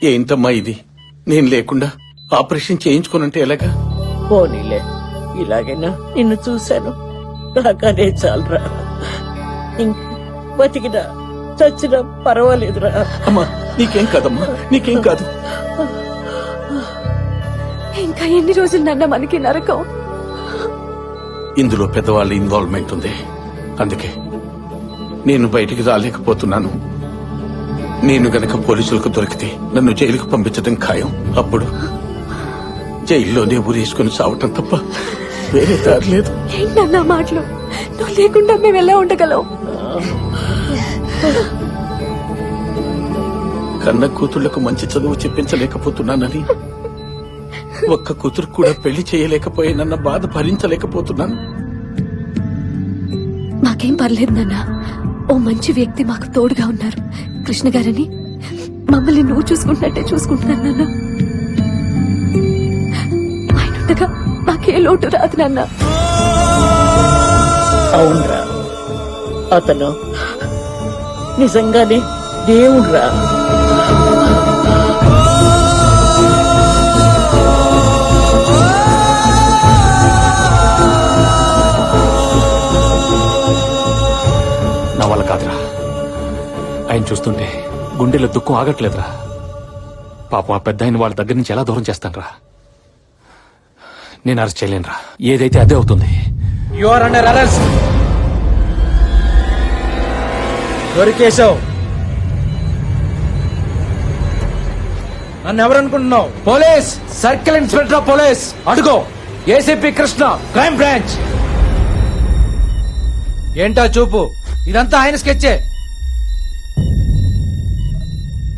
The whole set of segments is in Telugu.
ఏంటమ్మా ఇది? నేను లేకుండా ఆపరేషన్ చేయించుకోనంటే ఎలాగా? పోనీలే, ఇలాగైనా నిన్ను చూశాను, నాకనే చాలరా. బతికినా చచ్చినా పర్వాలేదురా. అమ్మా నీకేం కాదమ్మా, నీకేం కాదు. ఇంకా ఎన్ని రోజులు నాన్న మనకి నరకం? ఇందులో పెద్దవాళ్ళ ఇన్వాల్వ్మెంట్ ఉంది, అందుకే నేను బయటికి రాలేకపోతున్నాను. నేను గనక పోలీసులకు దొరికితే నన్ను జైలుకు పంపించడం ఖాయం. అప్పుడు జైల్లోనే ఊరేసుకుని చావటం తప్ప వేరే దారి లేదు. ఏంటన్నా మాటలు? నువ్వు లేకుండా మేము ఎలా ఉండగలం? కన్న కూతుళ్లకు మంచి చదువు చెప్పించలేకపోతున్నానని, ఒక్క కూతురు కూడా పెళ్లి చేయలేకపోయానన్న బాధ భరించలేకపోతున్నాను. మాకేం పర్లేదు నాన్న, ఓ మంచి వ్యక్తి మాకు తోడుగా ఉన్నారు. కృష్ణ గారని మమ్మల్ని నువ్వు చూసుకుంటున్నట్టే చూసుకుంటున్నాను నాన్న. ఆయన ఉండగా మాకే లోటు రాదు నాన్న. అవునరా, అతను నిజంగానే దేవుడురా. నా వల్ల కాదురా, ఆయన చూస్తుంటే గుండెలో దుఃఖం ఆగట్లేదురా. పాపం ఆ పెద్ద ఆయన వాళ్ళ దగ్గర నుంచి ఎలా దూరం చేస్తానరా? నేను అరెస్ట్ చేయలేనురా, ఏదైతే అదే అవుతుంది. You are under arrest. దొరికేశావు. నన్ను ఎవరనుకుంటున్నావు? Police, circle inspector of police. అడుగో, ఏసీపీ కృష్ణ, క్రైమ్ బ్రాంచ్. ఏంటా చూపు? ఇదంతా ఆయన స్కెచ్చే.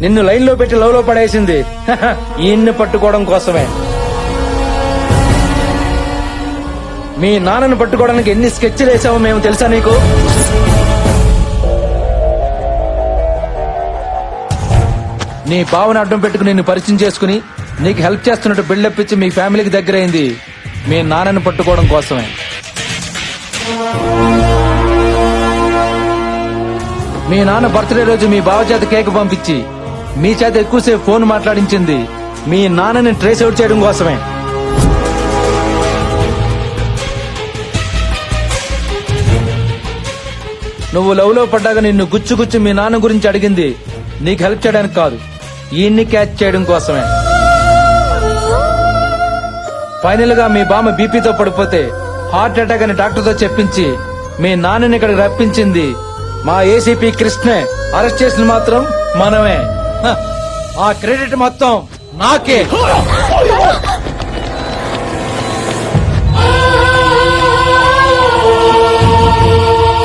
నిన్ను లైన్ లో పెట్టి లవ్ లో పడేసింది ఈయన్ని పట్టుకోవడం కోసమే. మీ నాన్నను పట్టుకోవడానికి ఎన్ని స్కెచ్లు వేసావో మేము తెలుసా నీకు? నీ బావని అడ్డం పెట్టుకుని నిన్ను పరిచయం చేసుకుని నీకు హెల్ప్ చేస్తున్నట్టు బిల్డప్ ఇచ్చి మీ ఫ్యామిలీకి దగ్గరైంది మీ నాన్నని పట్టుకోవడం కోసమే. మీ నాన్న బర్త్డే రోజు మీ బావ చేత కేక్ పంపించి మీ చేత ఎక్కువసేపు ఫోన్ మాట్లాడించింది మీ నాన్నని ట్రేస్ అవుట్ చేయడం కోసమే. నువ్వు లవ్ లో పడ్డాక నిన్ను గుచ్చి మీ నాన్న గురించి అడిగింది నీకు హెల్ప్ చేయడానికి కాదు, ఈయన్ని క్యాచ్ చేయడం కోసమే. ఫైనల్ గా మీ బామ్మ బీపీతో పడిపోతే హార్ట్ అటాక్ అని డాక్టర్ తో చెప్పించి మీ నాన్నని ఇక్కడికి రప్పించింది మా ఏసీపీ కృష్ణే. అరెస్ట్ చేసిన మాత్రం మనమే. ఆ క్రెడిట్ మొత్తం నాకే.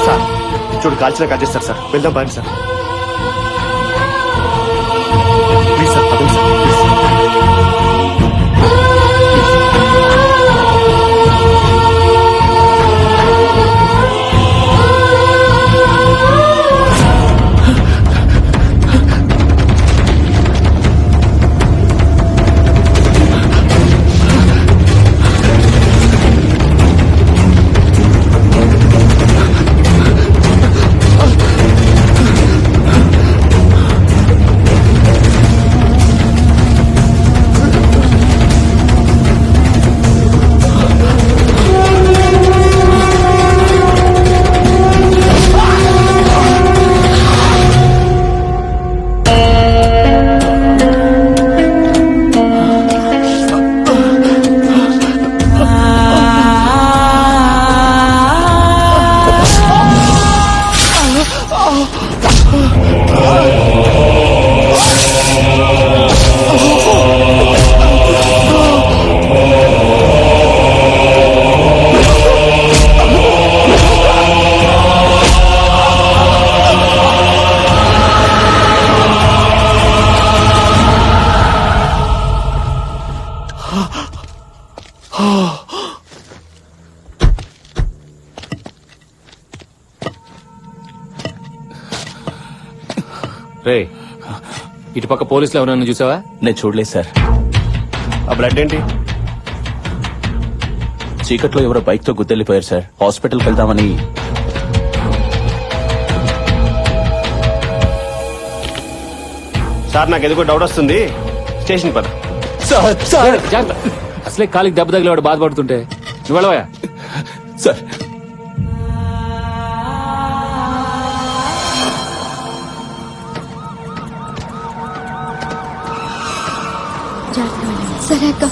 సార్ చూడు, కాల్చిన కాల్చేస్తారు సార్. వెళ్దాం బాగా సార్. ప్లీజ్ సార్, పదండి సార్, ప్లీజ్. రే, ఇటుపక్క పోలీసులు ఎవరన్నా చూసావా? నేను చూడలేదు సార్. ఆ బ్లడ్ ఏంటి? చీకట్లో ఎవరో బైక్ తో గుద్దెళ్ళిపోయారు సార్. హాస్పిటల్కి వెళ్దామని. సార్ నాకు ఎందుకో డౌట్ వస్తుంది. స్టేషన్ పద. జాగ్రత్త. అసలే కాలికి దెబ్బ తగిలేవాడు బాధపడుతుంటే నువ్వు వెళ్ళవా? సార్ సరే అక్క.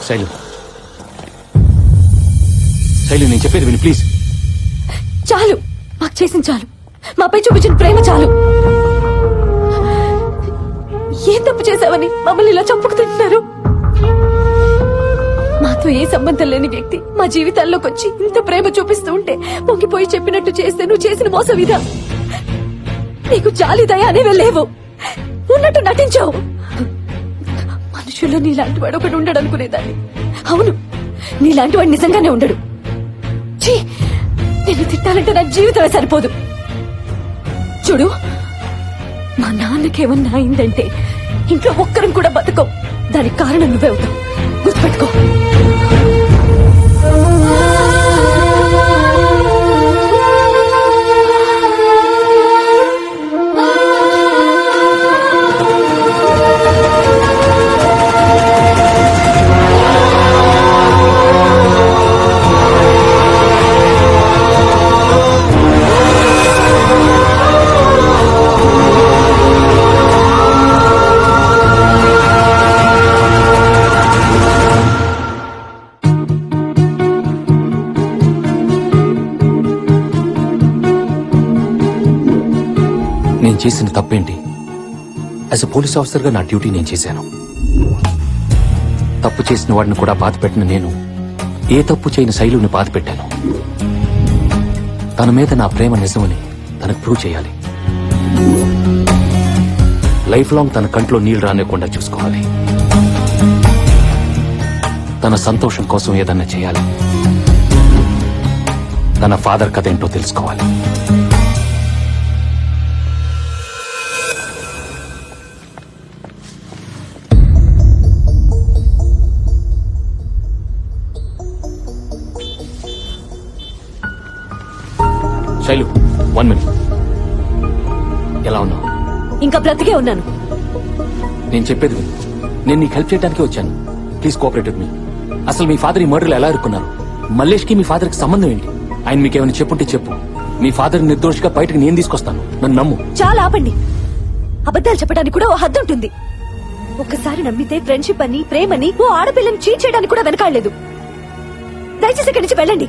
శైలు, శైలు నేను చెప్పేది విని ప్లీజ్. చాలు, మాకు చేసింది చాలు. మాపై చూపించిన ప్రేమ చాలు. ఏం తప్పు చేశావని మమ్మల్ని ఇలా చంపుకు తింటున్నారు? మాతో ఏ సంబంధం లేని వ్యక్తి మా జీవితాల్లోకి వచ్చి ఇంత ప్రేమ చూపిస్తూ ఉంటే పొంగిపోయి చెప్పినట్టు చేస్తే నువ్వు చేసిన మోసం ఇదా? నీకు జాలి దయ అనేవే లేవు, ఉన్నట్టు నటించావు. మనుషుల్లో నీలాంటి వాడు ఒకడు ఉండడు అనుకునేదాన్ని. అవును, నీలాంటి వాడు నిజంగానే ఉండడు. ఛీ, నిన్ను తిట్టాలంటే నా జీవితమే సరిపోదు. చూడు, మా నాన్నకేమన్నా అయిందంటే ఇంట్లో ఒక్కరం కూడా బతకం. దానికి కారణం నువ్వే అవుతావు, గుర్తుపెట్టుకో. నేను చేసిన తప్పేంటి? యాజ్ ఎ పోలీస్ ఆఫీసర్ గా నా డ్యూటీ నేను చేశాను. తప్పు చేసిన వాడిని కూడా బాధ పెట్టిన నేను ఏ తప్పు చేయని శైలుని బాధ పెట్టాను. తన మీద నా ప్రేమ నిజమని తనకు ప్రూవ్ చేయాలి. లైఫ్ లాంగ్ తన కంట్లో నీళ్లు రానివ్వకుండా చూసుకోవాలి. తన సంతోషం కోసం ఏదన్నా చేయాలి. తన ఫాదర్ కథ ఏంటో తెలుసుకోవాలి. శైలు, 1 minute. ఎలా ఉన్నావు? ఇంకా బ్రతికే ఉన్నాను. నేను చెప్పేది విను. నేను నీకు హెల్ప్ చేయడానికి వచ్చాను. Please cooperate with me. అసలు మీ ఫాదర్ ఈ మర్డర్లో ఎలా ఇరుక్కున్నారు? మల్లేష్ కి మీ ఫాదర్ కి సంబంధం ఏంటి? ఆయన మీకేమైనా చెప్పుంటే చెప్పు. మీ ఫాదర్ నిర్దోషిగా బయటకు నేను తీసుకొస్తాను. నన్ను నమ్ము. చాలా ఆపండి. అబద్ధాలు చెప్పడానికి కూడా ఓ హద్దు ఉంటుంది. ఒక్కసారి నమ్మితే ఫ్రెండ్షిప్ అని, ప్రేమని ఓ ఆడపిల్లని చీట్ చేయడానికి కూడా వెనకాడలేదు. దయచేసి ఇక్కడి నుంచి వెళ్ళండి.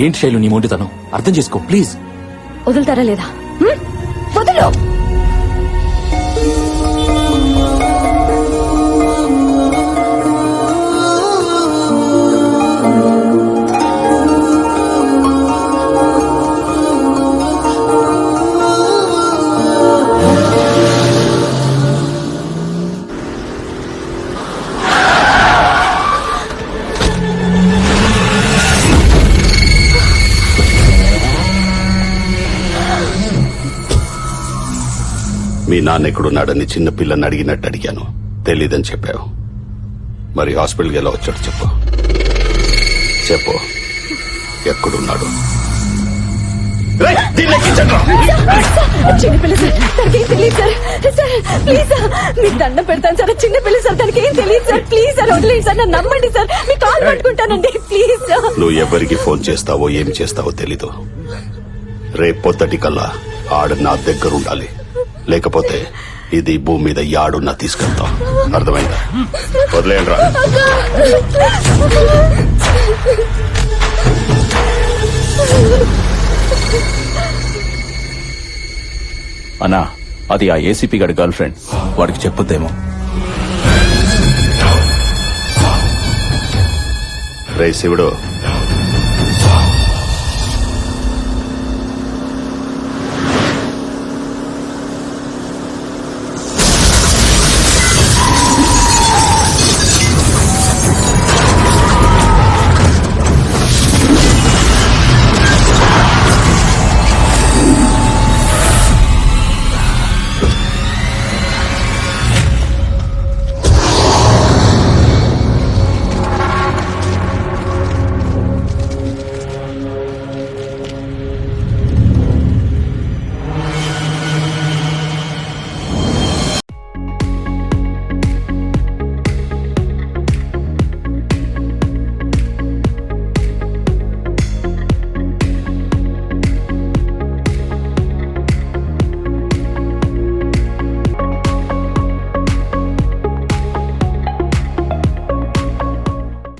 ఏంటి శైలు నీ మొండితనం? అర్థం చేసుకో ప్లీజ్. వదులుతారా లేదా? వదులు. మీ నాన్న ఎక్కడున్నాడని చిన్న పిల్లని అడిగినట్టు అడిగాను. తెలీదని చెప్పావు. మరి హాస్పిటల్కి ఎలా వచ్చాడు చెప్పు. చెప్పు, ఎక్కడున్నాడు? చిన్నపిల్ల సార్, తనకేం తెలియదు సార్. సార్ ప్లీజ్ సార్, మీకు దండం పెడతాను సార్. చిన్నపిల్ల సార్, తనకేం తెలియదు సార్. ప్లీజ్ సార్, వదిలేదు సార్, నన్ను నమ్మండి సార్. మీ కాల్ పట్టుకుంటానండి ప్లీజ్ సార్. నువ్వు ఎవరికి ఫోన్ చేస్తావో ఏం చేస్తావో తెలీదు. రేపు పొద్దుటికల్లా ఆడు నా దగ్గర ఉండాలి. లేకపోతే ఇది భూమి మీద యాడున్నా తీసుకెళ్తాం. అర్థమైందా? వదిలేయండి రా. అన్నా, అది ఆ ఏసీపీ గారి గర్ల్ ఫ్రెండ్. వాడికి చెప్పొద్దేమో. రే శివుడు,